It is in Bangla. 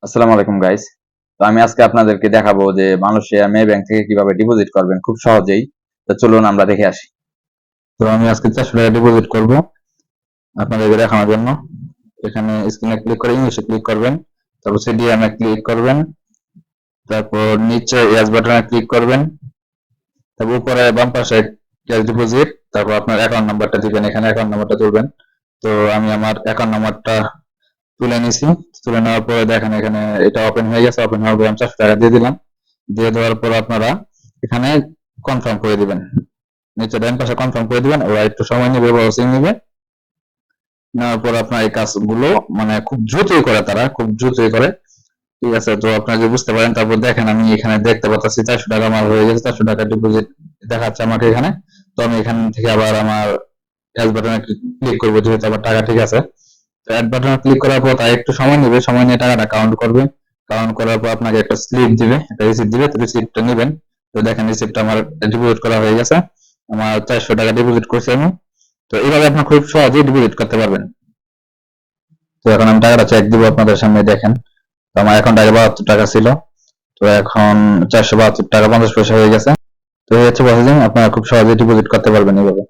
আসসালামু আলাইকুম গাইস। তো আমি আজকে আপনাদেরকে দেখাবো যে মালয়েশিয়া মে ব্যাংক থেকে কিভাবে ডিপোজিট করবেন খুব সহজেই। তো চলুন আমরা দেখে আসি। তো আমি আজকে 400 টাকা ডিপোজিট করব আপনাদেরকে দেখানোর জন্য। এখানে স্ক্রিনে ক্লিক করে ইংলিশে ক্লিক করবেন, তারপর সিডিএম এ ক্লিক করবেন, তারপর নিচে ইয়েস বাটনে ক্লিক করবেন, তারপর উপরে বাম পাশে ক্যাশ ডিপোজিট, তারপর আপনার অ্যাকাউন্ট নাম্বারটা দিবেন, এখানে অ্যাকাউন্ট নাম্বারটা তুলবেন। তো আমি আমার অ্যাকাউন্ট নাম্বারটা তুলে নিছি। তুলে নেওয়ার পরে দেখেন এখানে এটা ওপেন হয়ে গেছে। ওপেন হওয়ার পরে আমি 400 টাকা দিয়ে দিলাম। দিয়ে দেওয়ার পর আপনারা এখানে কনফার্ম করে দিবেন, নিচে ডান পাশে কনফার্ম করে দিবেন। ওরা একটু সময় নেবে, প্রসেসিং নেবে। নেওয়ার পর আপনার এই কাজগুলো মানে খুব দ্রুতই করে, তারা খুব দ্রুতই করে। ঠিক আছে, তো আপনারা যদি বুঝতে পারেন। তারপর দেখেন আমি এখানে দেখতে পাচ্ছি 400 টাকা আমার হয়ে গেছে, 400 টাকা ডিপোজিট দেখাচ্ছে আমাকে এখানে। তো আমি এখান থেকে আবার আমার ক্যাশ বাটনে ক্লিক করবো, যেহেতু আমার টাকা ঠিক আছে। তো অ্যাড বাটনে ক্লিক করার পর তার একটু সময় নেবে, সময় নিয়ে টাকাটা কাউন্ট করবে। কাউন্ট করার পর আপনাকে একটা স্লিপ দিবে, একটা রিসিপ্ট দিবে। তো রিসিপ্টটা নেবেন। তো দেখেন রিসিপ্টটা আমার ডিপোজিট করা হয়ে গেছে, আমার 400 টাকা ডিপোজিট করছি আমি। তো এইভাবে আপনার খুব সহজেই ডিপোজিট করতে পারবেন। তো এখন আমি টাকাটা চেক দিব আপনাদের সামনে, দেখেন। তো আমার অ্যাকাউন্টে আগে 72 টাকা ছিল, তো এখন 472 টাকা 50 পয়সা হয়ে গেছে। তো এই হচ্ছে প্রসেসিং, আপনারা খুব সহজেই ডিপোজিট করতে পারবেন এইভাবে।